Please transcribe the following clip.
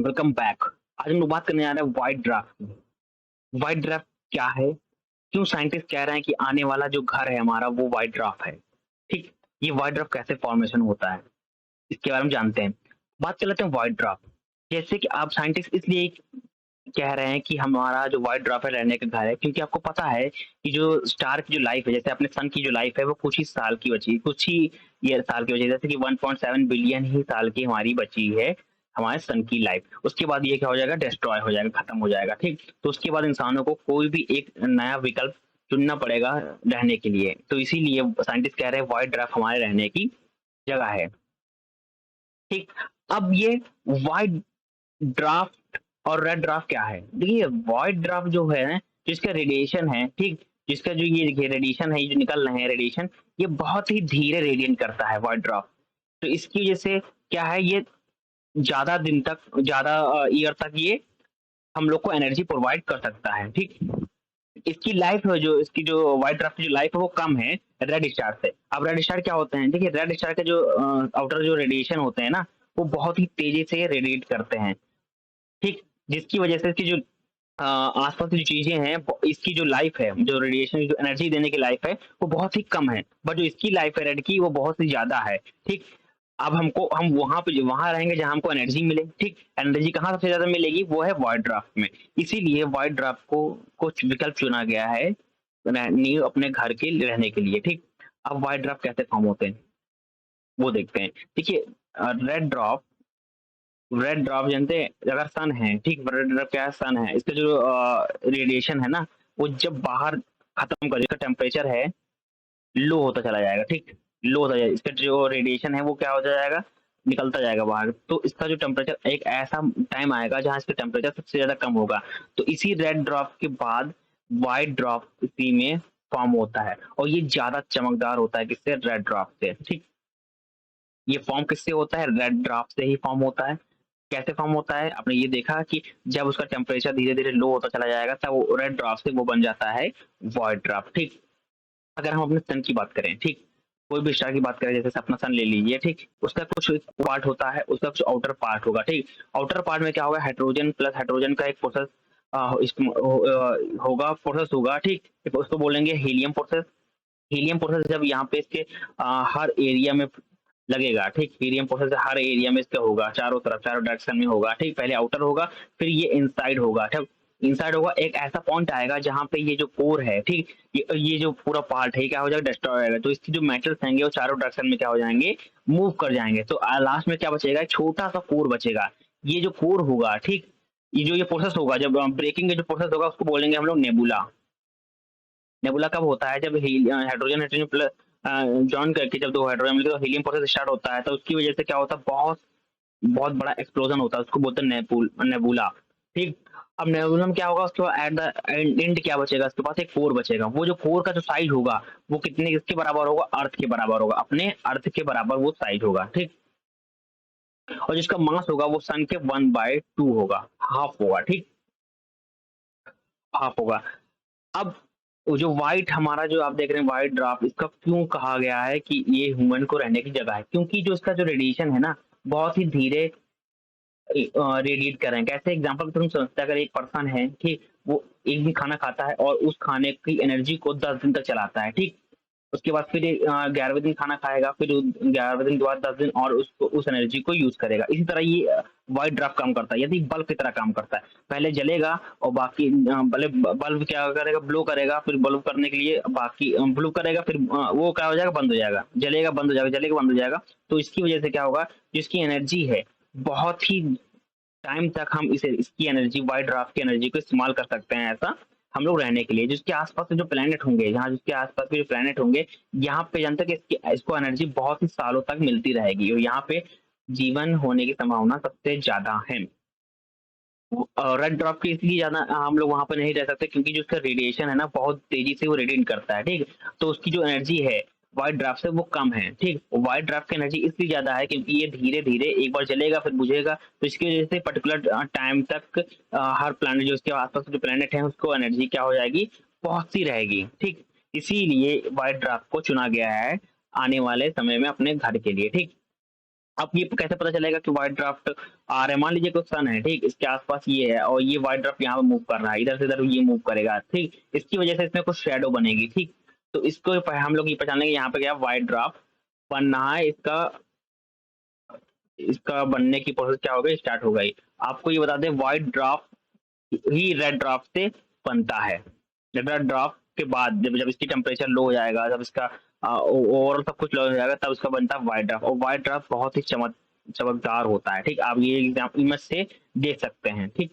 Welcome back. आज हम लोग बात करने जा रहे हैं व्हाइट ड्राफ्ट की। व्हाइट ड्राफ्ट क्या है? क्यों साइंटिस्ट कह रहे हैं कि आने वाला जो घर है हमारा वो व्हाइट ड्राफ्ट है? ठीक, ये व्हाइट ड्राफ्ट कैसे फॉर्मेशन होता है इसके बारे में जानते हैं। बात कर लेते हैं व्हाइट ड्राफ्ट। जैसे कि आप साइंटिस्ट इसलिए कह रहे हैं कि हमारा जो व्हाइट ड्राफ्ट है रहने का घर है, क्योंकि आपको पता है कि जो स्टार की जो लाइफ है, जैसे अपने सन की जो लाइफ है वो कुछ ही साल की बची, कुछ ही ये साल की बची, जैसे कि 1.7 बिलियन ही साल की हमारी बची है हमारे सन की लाइफ। उसके बाद ये क्या हो जाएगा, डिस्ट्रॉय हो जाएगा, खत्म हो जाएगा। ठीक, तो उसके बाद इंसानों को कोई भी एक नया विकल्प चुनना पड़ेगा रहने के लिए। तो इसीलिए साइंटिस्ट कह रहे हैं व्हाइट ड्राफ्ट हमारे रहने की जगह है। ठीक, अब ये व्हाइट ड्राफ्ट और रेड ड्राफ्ट क्या है? देखिए, व्हाइट ड्राफ्ट जो है, जिसका रेडिएशन है, ठीक, जिसका जो ये देखिए रेडिएशन है, ये जो निकल रहे हैं रेडिएशन, ये बहुत ही धीरे रेडिएट करता है व्हाइट ड्राफ्ट। तो इसकी वजह से क्या है, ये ज्यादा दिन तक, ज्यादा ईयर तक ये हम लोग को एनर्जी प्रोवाइड कर सकता है। ठीक, इसकी लाइफ है, जो इसकी जो व्हाइट ड्राफ्ट की जो लाइफ है वो कम है रेड स्टार से। अब रेड स्टार क्या होते हैं? देखिए, रेड स्टार के जो आउटर जो रेडिएशन होते हैं ना, वो बहुत ही तेजी से रेडिएट करते हैं। ठीक, जिसकी वजह से इसकी जो आस-पास की जो चीज़ें हैं, ब इसकी जो लाइफ़ है, जो रेडिएशन जो एनर्जी देने की लाइफ़ है, वो बहुत ही कम है। बट जो इसकी लाइफ़ है रेड की, वो बहुत ही ज़्यादा है। ठीक? अब हम वहाँ पे वहाँ रहेंगे जहाँ हमको एनर्जी मिले। ठीक? एनर्जी कहाँ सबसे ज़्यादा मिलेगी? वो है व्हाइट ड्राफ्ट में। इसीलिए व्हाइट ड्राफ्ट को कुछ विकल्प चुना गया है न्यू अपने घर के रहने के लिए। ठीक? अब व्हाइट ड्राफ्ट कैसे फ़ॉर्म होते हैं, वो देखते हैं। देखिए, रेड ड्रॉप जानते हैं, अगर सन है, ठीक, रेड ड्रॉप क्या है, सन है, इसका जो रेडिएशन है ना, वो जब बाहर खत्म कर, इसका टेम्परेचर है लो होता चला जाएगा। ठीक, लो होता जाएगा, इसका जो रेडिएशन है वो क्या होता जाएगा, निकलता जाएगा बाहर। तो इसका जो टेम्परेचर, एक ऐसा टाइम आएगा जहाँ इसका टेम्परेचर सबसे ज्यादा कम होगा। तो इसी रेड ड्रॉप के बाद व्हाइट ड्रॉप इसी में फॉर्म होता है, और ये ज्यादा चमकदार होता है किससे, रेड ड्रॉप से। ठीक, ये फॉर्म किससे होता है, रेड ड्रॉप से ही फॉर्म होता है। कैसे फॉर्म होता है? आपने ये देखा कि जब उसका टेम्परेचर धीरे-धीरे लो होता चला जाएगा, तब वो रेड ड्राफ्ट से वो बन जाता है व्हाइट ड्राफ्ट। ठीक? अगर हम अपने सन की बात करें, ठीक? कोई भी स्टार की बात करें, जैसे अपना सन ले लीजिए, ठीक? उसका कुछ एक पार्ट होता है, उसका कुछ आउटर पार्ट होगा, ठीक? आउटर पार्ट में क्या होगा, हाइड्रोजन प्लस हाइड्रोजन का एक प्रोसेस होगा, प्रोसेस होगा, ठीक? उसको बोलेंगे हीलियम प्रोसेस। हीलियम प्रोसेस जब यहाँ पे इसके हर एरिया में लगेगा, ठीक, हीलियम प्रोसेस हर एरिया में इसका होगा, चारों तरफ, चारों डायरेक्शन में होगा। ठीक, पहले आउटर होगा, फिर ये इनसाइड होगा। ठीक, इनसाइड होगा, एक ऐसा पॉइंट आएगा जहाँ पे ये जो कोर है, ठीक, ये जो पूरा पार्ट है, क्या हो जाएगा, डिस्ट्रॉय हो जाएगा। तो इसकी जो मेटल्स रहेंगे वो चारों डायरेक्शन में क्या हो जाएंगे, मूव कर जाएंगे। तो लास्ट में क्या बचेगा, एक छोटा सा कोर बचेगा। ये जो कोर होगा, ठीक, ये प्रोसेस होगा, जब ब्रेकिंग का जो प्रोसेस होगा उसको बोलेंगे हम लोग नेबुला। नेबुला कब होता है, जब हाइड्रोजन हाइड्रोजन प्लस जॉइन करके जब दो हाइड्रोजन मिलकर हीलियम प्रोसेस स्टार्ट होता है, तो उसकी वजह से क्या होता है, बहुत बहुत बड़ा एक्सप्लोजन होता है, उसको बोलते हैं नेबुला। ठीक, अब नेबुला में क्या होगा, उसके बाद एट द एंड क्या बचेगा, उसके पास एक कोर बचेगा। वो जो कोर का जो साइज होगा, वो कितने किसके बराबर होगा, अर्थ के बराबर होगा, अपने अर्थ के बराबर वो साइज होगा। ठीक, और जिसका मास होगा वो सन के 1/2 होगा, हाफ होगा। ठीक, हाफ होगा। अब वो जो व्हाइट हमारा जो आप देख रहे हैं व्हाइट ड्राफ्ट, इसका क्यों कहा गया है कि ये ह्यूमन को रहने की जगह है? क्योंकि जो इसका जो रेडिएशन है ना, बहुत ही धीरे रेडिएट कर रहे हैं। कैसे? एग्जांपल के तुम समझते हैं, अगर एक पर्सन है, ठीक, वो एक दिन खाना खाता है और उस खाने की एनर्जी को 10 दिन तक चलाता है। ठीक, उसके बाद फिर 11वें दिन खाना खाएगा, फिर 11वें दिन के बाद 10 दिन और उसको उस एनर्जी को यूज करेगा। इसी तरह ये व्हाइट ड्राफ्ट काम करता है, यदि बल्ब की तरह काम करता है। पहले जलेगा और बाकी पहले बल्ब क्या करेगा, ब्लो करेगा, फिर बल्ब करने के लिए बाकी ब्लो करेगा, फिर वो क्या हो जाएगा, बंद हो जाएगा, जलेगा बंद हो जाएगा, जलेगा बंद हो जाएगा। तो इसकी वजह से क्या होगा, जिसकी एनर्जी है, बहुत ही टाइम तक हम इसे इसकी एनर्जी, वाइड ड्राफ्ट की एनर्जी को इस्तेमाल कर सकते हैं, ऐसा हम लोग रहने के लिए। जिसके आसपास के जो प्लेनेट होंगे, यहाँ जिसके आसपास के जो प्लेनेट होंगे, यहाँ पे जानते हैं कि इसको एनर्जी बहुत ही सालों तक मिलती रहेगी, और यहाँ पे जीवन होने की संभावना सबसे ज्यादा है। रेड ड्रॉप की इसलिए ज्यादा हम लोग वहां पर नहीं रह सकते, क्योंकि जो उसका रेडिएशन है ना, बहुत तेजी से वो रेडिएट करता है। ठीक, तो उसकी जो एनर्जी है व्हाइट ड्राफ्ट से वो कम है। ठीक, व्हाइट ड्राफ्ट की एनर्जी इसलिए ज्यादा है क्योंकि ये धीरे धीरे एक बार जलेगा फिर बुझेगा, तो इसकी वजह से पर्टिकुलर टाइम तक हर प्लानट जो उसके आसपास के जो प्लेनेट है उसको एनर्जी क्या हो जाएगी, पहुंचती रहेगी। ठीक, इसीलिए व्हाइट ड्राफ्ट को चुना गया है आने वाले समय में अपने घर के लिए। ठीक, आपको ये कैसे पता चलेगा कि व्हाइट ड्राफ्ट आ रहा है? मान लीजिए कोई सन है, ठीक? इसके आस-पास ये है और ये व्हाइट ड्राफ्ट यहाँ पे मूव कर रहा है, इधर से इधर ये मूव करेगा, ठीक? इसकी वजह से इसमें कुछ शैडो बनेगी, ठीक? तो इसको हम लोग ये पहचान लेंगे यहाँ पे क्या व्हाइट ड्राफ्ट बन रहा है, इसका बनने की प्रोसेस क्या हो गई, स्टार्ट हो गई। आपको ये बता दें व्हाइट ड्राफ्ट ही रेड ड्राफ्ट से बनता है। रेड ड्राफ्ट के बाद जब जब इसकी टेम्परेचर लो हो जाएगा, जब इसका ओवरऑल सब कुछ लो हो जाएगा, तब इसका बनता है व्हाइट ड्राफ्ट। और व्हाइट ड्राफ्ट बहुत ही चमकदार होता है, ठीक? आप ये एग्जाम्पल में से देख सकते हैं, ठीक?